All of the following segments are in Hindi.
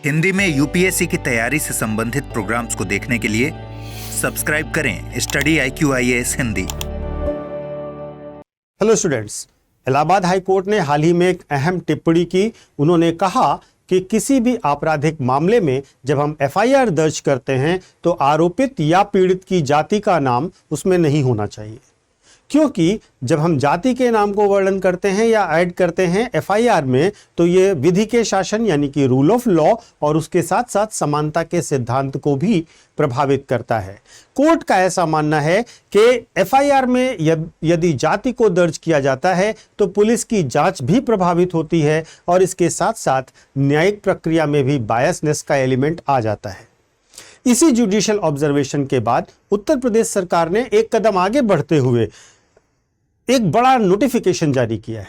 हिंदी में यूपीएससी की तैयारी से संबंधित प्रोग्राम्स को देखने के लिए सब्सक्राइब करें study IQIAS Hindi. Hello students, Allahabad high court ने हाल ही में एक अहम टिप्पणी की। उन्होंने कहा कि किसी भी आपराधिक मामले में जब हम FIR दर्ज करते हैं तो आरोपित या पीड़ित की जाति का नाम उसमें नहीं होना चाहिए, क्योंकि जब हम जाति के नाम को वर्णन करते हैं या ऐड करते हैं FIR में तो ये विधि के शासन यानी कि रूल ऑफ लॉ और उसके साथ साथ समानता के सिद्धांत को भी प्रभावित करता है। कोर्ट का ऐसा मानना है कि FIR में यदि जाति को दर्ज किया जाता है तो पुलिस की जांच भी प्रभावित होती है और इसके साथ साथ न्यायिक प्रक्रिया में भी बायसनेस का एलिमेंट आ जाता है। इसी जुडिशियल ऑब्जर्वेशन के बाद उत्तर प्रदेश सरकार ने एक कदम आगे बढ़ते हुए एक बड़ा नोटिफिकेशन जारी किया है,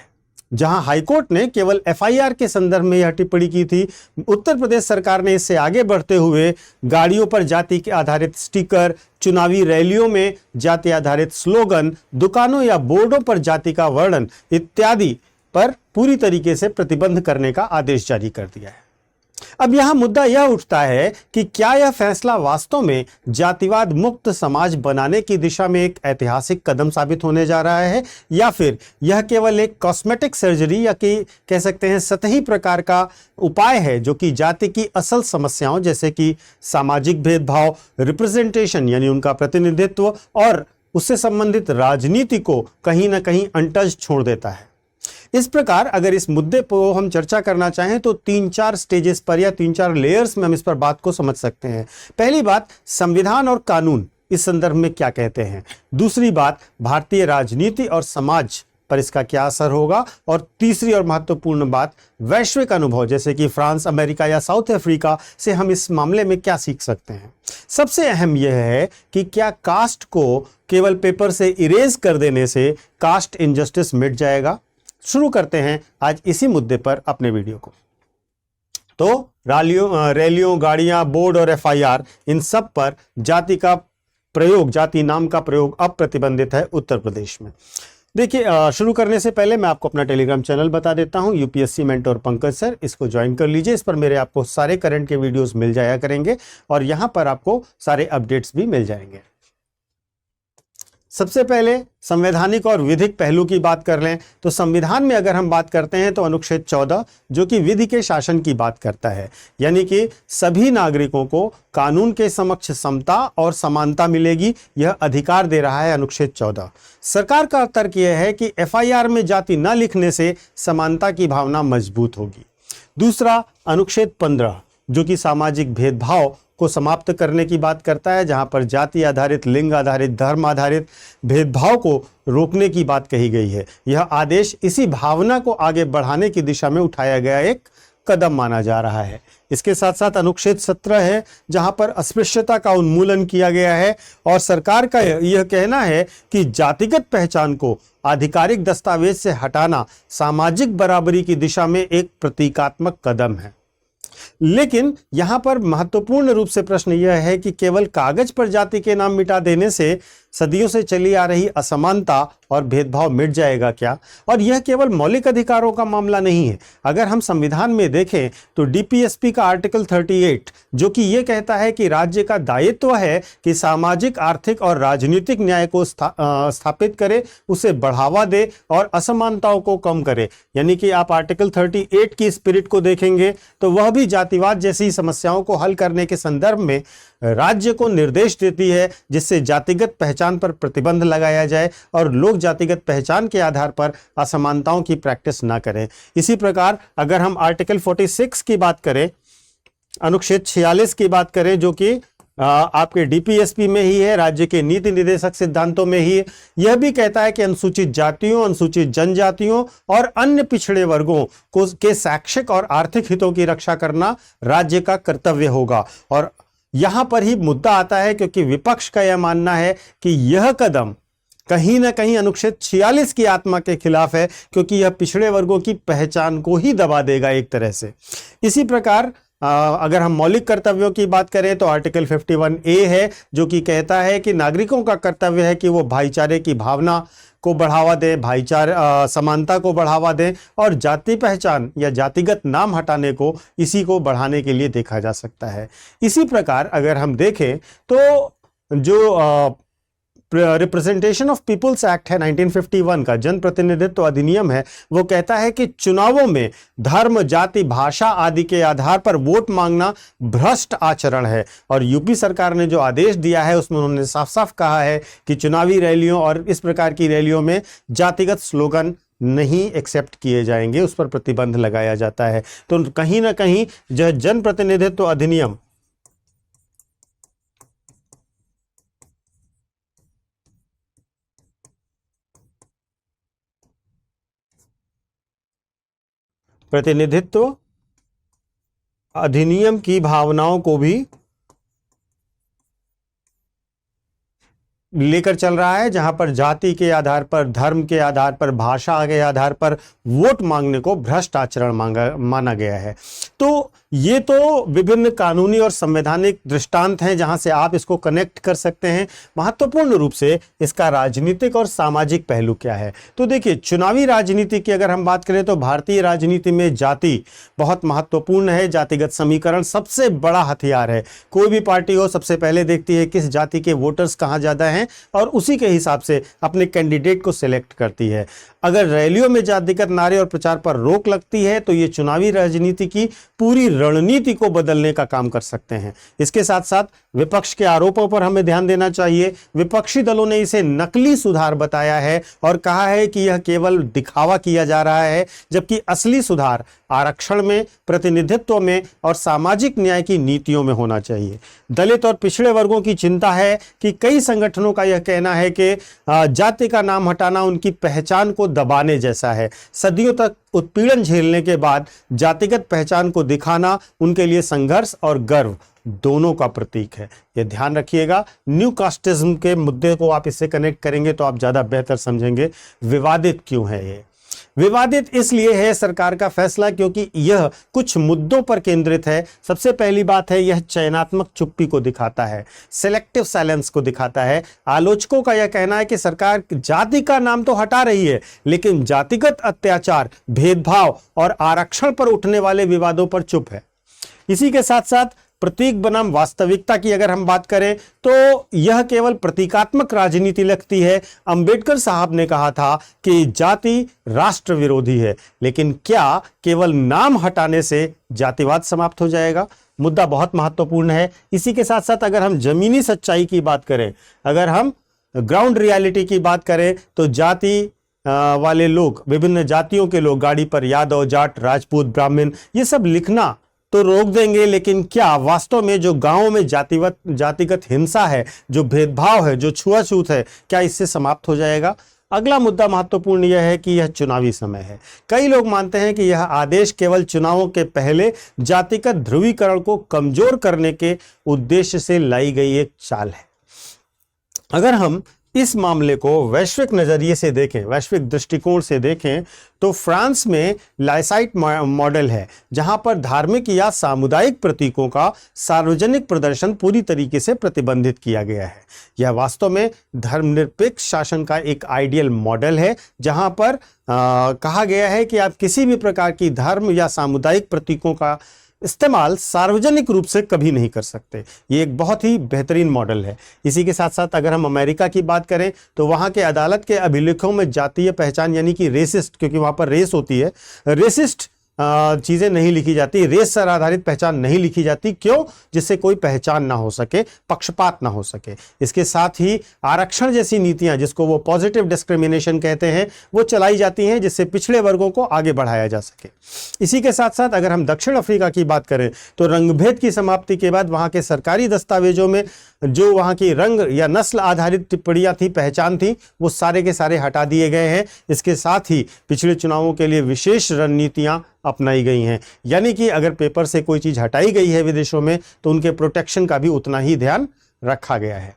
जहां हाईकोर्ट ने केवल FIR के संदर्भ में यह टिप्पणी की थी। उत्तर प्रदेश सरकार ने इससे आगे बढ़ते हुए गाड़ियों पर जाति के आधारित स्टिकर, चुनावी रैलियों में जाति आधारित स्लोगन, दुकानों या बोर्डों पर जाति का वर्णन इत्यादि पर पूरी तरीके से प्रतिबंध करने का आदेश जारी कर दिया है। अब यहां मुद्दा यह उठता है कि क्या यह फैसला वास्तव में जातिवाद मुक्त समाज बनाने की दिशा में एक ऐतिहासिक कदम साबित होने जा रहा है, या फिर यह केवल एक कॉस्मेटिक सर्जरी या कि कह सकते हैं सतही प्रकार का उपाय है जो कि जाति की असल समस्याओं जैसे कि सामाजिक भेदभाव, रिप्रेजेंटेशन यानी उनका प्रतिनिधित्व और उससे संबंधित राजनीति को कहीं ना कहीं अनटच्ड छोड़ देता है। इस प्रकार अगर इस मुद्दे पर हम चर्चा करना चाहें तो 3-4 स्टेजेस पर या 3-4 लेयर्स में हम इस पर बात को समझ सकते हैं। पहली बात, संविधान और कानून इस संदर्भ में क्या कहते हैं। दूसरी बात, भारतीय राजनीति और समाज पर इसका क्या असर होगा। और तीसरी और महत्वपूर्ण बात, वैश्विक अनुभव जैसे कि फ्रांस, अमेरिका या साउथ अफ्रीका से हम इस मामले में क्या सीख सकते हैं। सबसे अहम यह है कि क्या कास्ट को केवल पेपर से इरेज कर देने से कास्ट इनजस्टिस मिट जाएगा। शुरू करते हैं आज इसी मुद्दे पर अपने वीडियो को। तो रैलियों, गाड़ियां, बोर्ड और FIR इन सब पर जाति का प्रयोग, जाति नाम का प्रयोग अब प्रतिबंधित है उत्तर प्रदेश में। देखिए, शुरू करने से पहले मैं आपको अपना टेलीग्राम चैनल बता देता हूं, UPSC मेंटोर पंकज सर। इसको ज्वाइन कर लीजिए। इस पर मेरे आपको सारे करंट के वीडियोस मिल जाया करेंगे और यहां पर आपको सारे अपडेट्स भी मिल जाएंगे। सबसे पहले संवैधानिक और विधिक पहलू की बात कर लें तो संविधान में अगर हम बात करते हैं तो अनुच्छेद 14 जो कि विधि के शासन की बात करता है, यानी कि सभी नागरिकों को कानून के समक्ष समता और समानता मिलेगी, यह अधिकार दे रहा है अनुच्छेद 14। सरकार का तर्क यह है कि FIR में जाति न लिखने से समानता की भावना मजबूत होगी। दूसरा, अनुच्छेद 15 जो कि सामाजिक भेदभाव को समाप्त करने की बात करता है, जहां पर जाति आधारित, लिंग आधारित, धर्म आधारित भेदभाव को रोकने की बात कही गई है। यह आदेश इसी भावना को आगे बढ़ाने की दिशा में उठाया गया एक कदम माना जा रहा है। इसके साथ साथ अनुच्छेद 17 है जहां पर अस्पृश्यता का उन्मूलन किया गया है और सरकार का यह कहना है कि जातिगत पहचान को आधिकारिक दस्तावेज से हटाना सामाजिक बराबरी की दिशा में एक प्रतीकात्मक कदम है। लेकिन यहां पर महत्वपूर्ण रूप से प्रश्न यह है कि केवल कागज पर जाति के नाम मिटा देने से सदियों से चली आ रही असमानता और भेदभाव मिट जाएगा क्या। और यह केवल मौलिक अधिकारों का मामला नहीं है। अगर हम संविधान में देखें तो DPSP का आर्टिकल 38 जो कि यह कहता है कि राज्य का दायित्व है कि सामाजिक, आर्थिक और राजनीतिक न्याय को स्थापित करे, उसे बढ़ावा दे और असमानताओं को कम करे। यानी कि आप आर्टिकल 38 की स्पिरिट को देखेंगे तो वह भी जातिवाद जैसी समस्याओं को हल करने के संदर्भ में राज्य को निर्देश देती है, जिससे जातिगत पहचान पर प्रतिबंध लगाया जाए और लोग जातिगत पहचान के आधार पर असमानताओं की प्रैक्टिस ना करें। इसी प्रकार अगर हम आर्टिकल 46 की बात करें, अनुच्छेद 46 की बात करें जो कि आपके DPSP में ही है, राज्य के नीति निर्देशक सिद्धांतों में ही, यह भी कहता है कि अनुसूचित जातियों, अनुसूचित जनजातियों और अन्य पिछड़े वर्गों के शैक्षिक और आर्थिक हितों की रक्षा करना राज्य का कर्तव्य होगा। और यहां पर ही मुद्दा आता है क्योंकि विपक्ष का यह मानना है कि यह कदम कहीं ना कहीं अनुच्छेद 46 की आत्मा के खिलाफ है, क्योंकि यह पिछड़े वर्गों की पहचान को ही दबा देगा एक तरह से। इसी प्रकार अगर हम मौलिक कर्तव्यों की बात करें तो आर्टिकल 51A है जो कि कहता है कि नागरिकों का कर्तव्य है कि वो भाईचारे की भावना को बढ़ावा दें, भाईचारा समानता को बढ़ावा दें और जाति पहचान या जातिगत नाम हटाने को, इसी को बढ़ाने के लिए देखा जा सकता है। इसी प्रकार अगर हम देखें तो जो रिप्रेजेंटेशन ऑफ पीपुल्स एक्ट है 1951 का, जन प्रतिनिधित्व अधिनियम है, वो कहता है कि चुनावों में धर्म, जाति, भाषा आदि के आधार पर वोट मांगना भ्रष्ट आचरण है। और यूपी सरकार ने जो आदेश दिया है उसमें उन्होंने साफ साफ कहा है कि चुनावी रैलियों और इस प्रकार की रैलियों में जातिगत स्लोगन नहीं एक्सेप्ट किए जाएंगे, उस पर प्रतिबंध लगाया जाता है। तो कहीं ना कहीं जो जन प्रतिनिधित्व अधिनियम प्रतिनिधित्व अधिनियम की भावनाओं को भी लेकर चल रहा है, जहां पर जाति के आधार पर, धर्म के आधार पर, भाषा के आधार पर वोट मांगने को भ्रष्ट आचरण माना गया है। तो ये तो विभिन्न कानूनी और संवैधानिक दृष्टांत हैं जहां से आप इसको कनेक्ट कर सकते हैं। महत्वपूर्ण रूप से इसका राजनीतिक और सामाजिक पहलू क्या है? तो देखिए, चुनावी राजनीति की अगर हम बात करें तो भारतीय राजनीति में जाति बहुत महत्वपूर्ण है। जातिगत समीकरण सबसे बड़ा हथियार है। कोई भी पार्टी हो सबसे पहले देखती है किस जाति के वोटर्स कहाँ ज्यादा हैं और उसी के हिसाब से अपने कैंडिडेट को सिलेक्ट करती है। अगर रैलियों में जातिगत नारे और प्रचार पर रोक लगती है तो ये चुनावी राजनीति की पूरी रणनीति को बदलने का काम कर सकते हैं। इसके साथ साथ विपक्ष के आरोपों पर हमें ध्यान देना चाहिए। विपक्षी दलों ने इसे नकली सुधार बताया है और कहा है कि यह केवल दिखावा किया जा रहा है, जबकि असली सुधार आरक्षण में, प्रतिनिधित्व में और सामाजिक न्याय की नीतियों में होना चाहिए। दलित और पिछड़े वर्गों की चिंता है कि कई संगठनों का यह कहना है कि जाति का नाम हटाना उनकी पहचान को दबाने जैसा है। सदियों तक उत्पीड़न झेलने के बाद जातिगत पहचान को दिखाना उनके लिए संघर्ष और गर्व दोनों का प्रतीक है। यह ध्यान रखिएगा। न्यू कास्टिज्म के मुद्दे को आप इससे कनेक्ट करेंगे तो आप ज्यादा बेहतर समझेंगे। विवादित क्यों है ये? विवादित इसलिए है सरकार का फैसला क्योंकि यह कुछ मुद्दों पर केंद्रित है। सबसे पहली बात है, यह चयनात्मक चुप्पी को दिखाता है, सिलेक्टिव साइलेंस को दिखाता है। आलोचकों का यह कहना है कि सरकार जाति का नाम तो हटा रही है, लेकिन जातिगत अत्याचार, भेदभाव और आरक्षण पर उठने वाले विवादों पर चुप है। इसी के साथ साथ प्रतीक बनाम वास्तविकता की अगर हम बात करें तो यह केवल प्रतीकात्मक राजनीति लगती है। अंबेडकर साहब ने कहा था कि जाति राष्ट्र विरोधी है, लेकिन क्या केवल नाम हटाने से जातिवाद समाप्त हो जाएगा? मुद्दा बहुत महत्वपूर्ण है। इसी के साथ साथ अगर हम जमीनी सच्चाई की बात करें, अगर हम ग्राउंड रियलिटी की बात करें तो जाति वाले लोग, विभिन्न जातियों के लोग, गाड़ी पर यादव, जाट, राजपूत, ब्राह्मण, ये सब लिखना तो रोक देंगे, लेकिन क्या वास्तव में जो गांवों में जातिगत हिंसा है, जो भेदभाव है, जो छुआछूत है, क्या इससे समाप्त हो जाएगा? अगला मुद्दा महत्वपूर्ण यह है कि यह चुनावी समय है। कई लोग मानते हैं कि यह आदेश केवल चुनावों के पहले जातिगत ध्रुवीकरण को कमजोर करने के उद्देश्य से लाई गई एक चाल है। अगर हम इस मामले को वैश्विक नजरिए से देखें, वैश्विक दृष्टिकोण से देखें, तो फ्रांस में लाइसाइट मॉडल है, जहां पर धार्मिक या सामुदायिक प्रतीकों का सार्वजनिक प्रदर्शन पूरी तरीके से प्रतिबंधित किया गया है। यह वास्तव में धर्मनिरपेक्ष शासन का एक आइडियल मॉडल है, जहां पर कहा गया है कि आप किसी भी प्रकार की धर्म या सामुदायिक प्रतीकों का इस्तेमाल सार्वजनिक रूप से कभी नहीं कर सकते। ये एक बहुत ही बेहतरीन मॉडल है। इसी के साथ साथ अगर हम अमेरिका की बात करें तो वहाँ के अदालत के अभिलेखों में जातीय पहचान यानी कि रेसिस्ट, क्योंकि वहाँ पर रेस होती है, रेसिस्ट चीजें नहीं लिखी जाती, रेस पर आधारित पहचान नहीं लिखी जाती। क्यों? जिससे कोई पहचान ना हो सके, पक्षपात ना हो सके। इसके साथ ही आरक्षण जैसी नीतियां, जिसको वो पॉजिटिव डिस्क्रिमिनेशन कहते हैं, वो चलाई जाती हैं जिससे पिछड़े वर्गों को आगे बढ़ाया जा सके। इसी के साथ साथ अगर हम दक्षिण अफ्रीका की बात करें तो रंगभेद की समाप्ति के बाद वहां के सरकारी दस्तावेजों में जो वहां की रंग या नस्ल आधारित टिप्पणियां थी, पहचान थी, वो सारे के सारे हटा दिए गए हैं। इसके साथ ही पिछले चुनावों के लिए विशेष रणनीतियां अपनाई गई हैं, यानी कि अगर पेपर से कोई चीज हटाई गई है विदेशों में तो उनके प्रोटेक्शन का भी उतना ही ध्यान रखा गया है।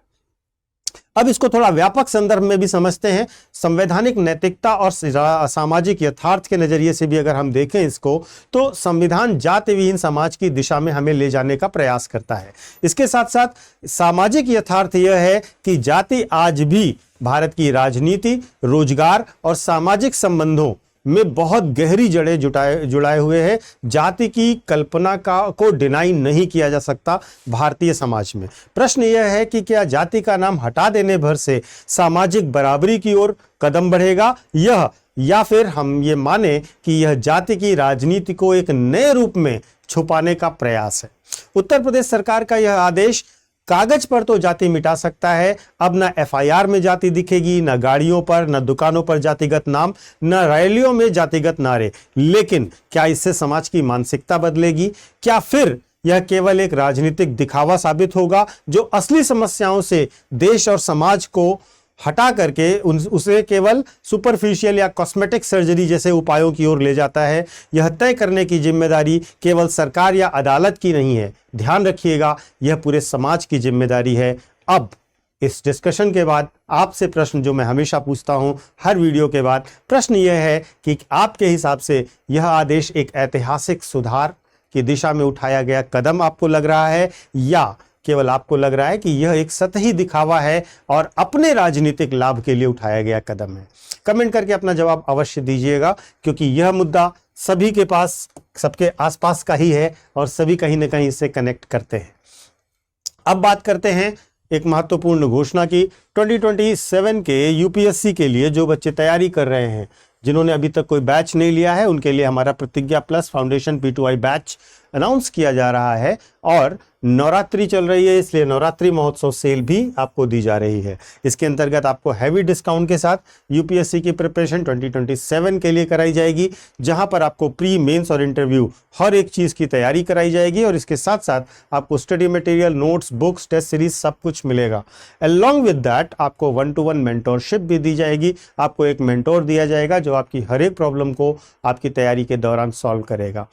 अब इसको थोड़ा व्यापक संदर्भ में भी समझते हैं। संवैधानिक नैतिकता और सामाजिक यथार्थ के नजरिए से भी अगर हम देखें इसको, तो संविधान जाति विहीन समाज की दिशा में हमें ले जाने का प्रयास करता है। इसके साथ साथ सामाजिक यथार्थ यह है कि जाति आज भी भारत की राजनीति, रोजगार और सामाजिक संबंधों में बहुत गहरी जड़ें जुड़ाए हुए हैं। जाति की कल्पना को डिनाई नहीं किया जा सकता भारतीय समाज में। प्रश्न यह है कि क्या जाति का नाम हटा देने भर से सामाजिक बराबरी की ओर कदम बढ़ेगा, या फिर हम ये माने कि यह जाति की राजनीति को एक नए रूप में छुपाने का प्रयास है। उत्तर प्रदेश सरकार का यह आदेश कागज पर तो जाति मिटा सकता है, अब ना एफआईआर में जाति दिखेगी, ना गाड़ियों पर, ना दुकानों पर जातिगत नाम, ना रैलियों में जातिगत नारे। लेकिन क्या इससे समाज की मानसिकता बदलेगी? क्या फिर यह केवल एक राजनीतिक दिखावा साबित होगा जो असली समस्याओं से देश और समाज को हटा करके उसे केवल सुपरफिशियल या कॉस्मेटिक सर्जरी जैसे उपायों की ओर ले जाता है? यह तय करने की जिम्मेदारी केवल सरकार या अदालत की नहीं है। ध्यान रखिएगा, यह पूरे समाज की जिम्मेदारी है। अब इस डिस्कशन के बाद आपसे प्रश्न जो मैं हमेशा पूछता हूं हर वीडियो के बाद, प्रश्न यह है कि आपके हिसाब से यह आदेश एक ऐतिहासिक सुधार की दिशा में उठाया गया कदम आपको लग रहा है, या केवल आपको लग रहा है कि यह एक सतही दिखावा है और अपने राजनीतिक लाभ के लिए उठाया गया कदम है? कमेंट करके अपना जवाब अवश्य दीजिएगा, क्योंकि यह मुद्दा सभी के पास, सबके आसपास का ही है और सभी कहीं ना कहीं इससे कनेक्ट करते हैं। अब बात करते हैं एक महत्वपूर्ण घोषणा की। 2027 के यूपीएससी के लिए जो बच्चे तैयारी कर रहे हैं, जिन्होंने अभी तक कोई बैच नहीं लिया है, उनके लिए हमारा प्रतिज्ञा plus foundation P2I batch announce किया जा रहा है। और नवरात्रि चल रही है, इसलिए नवरात्रि महोत्सव सेल भी आपको दी जा रही है। इसके अंतर्गत आपको हैवी डिस्काउंट के साथ यूपीएससी की प्रिपरेशन 2027 के लिए कराई जाएगी, जहां पर आपको प्री, मेंस और इंटरव्यू हर एक चीज़ की तैयारी कराई जाएगी। और इसके साथ साथ आपको study material, notes, books, test series सब कुछ मिलेगा। अलॉन्ग विद दैट आपको 1-to-1 मेंटोरशिप भी दी जाएगी। आपको एक मेंटोर दिया जाएगा जो आपकी हर एक प्रॉब्लम को आपकी तैयारी के दौरान सॉल्व करेगा।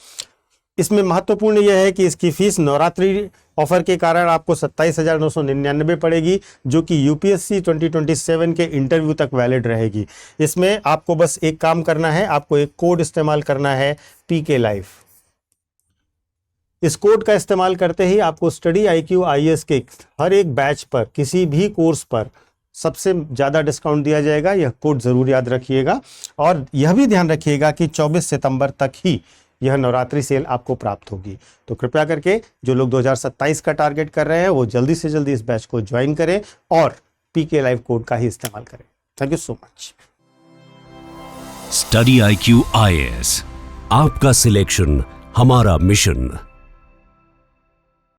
इसमें महत्वपूर्ण यह है कि इसकी फीस नवरात्रि ऑफर के कारण आपको 27,999 पड़ेगी, जो कि यूपीएससी 2027 के इंटरव्यू तक वैलिड रहेगी। इसमें आपको बस एक काम करना है, आपको एक कोड इस्तेमाल करना है, PK Life। इस कोड का इस्तेमाल करते ही आपको स्टडी IQ IAS के हर एक बैच पर, किसी भी कोर्स पर सबसे ज़्यादा डिस्काउंट दिया जाएगा। यह कोड ज़रूर याद रखिएगा और यह भी ध्यान रखिएगा कि 24 सितंबर तक ही यह नवरात्रि सेल आपको प्राप्त होगी। तो कृपया करके जो लोग 2027 का टारगेट कर रहे हैं वो जल्दी से जल्दी इस बैच को ज्वाइन करें और PK Life कोड का ही इस्तेमाल करें। Thank you so much. Study IQ IAS, आपका सिलेक्शन हमारा मिशन।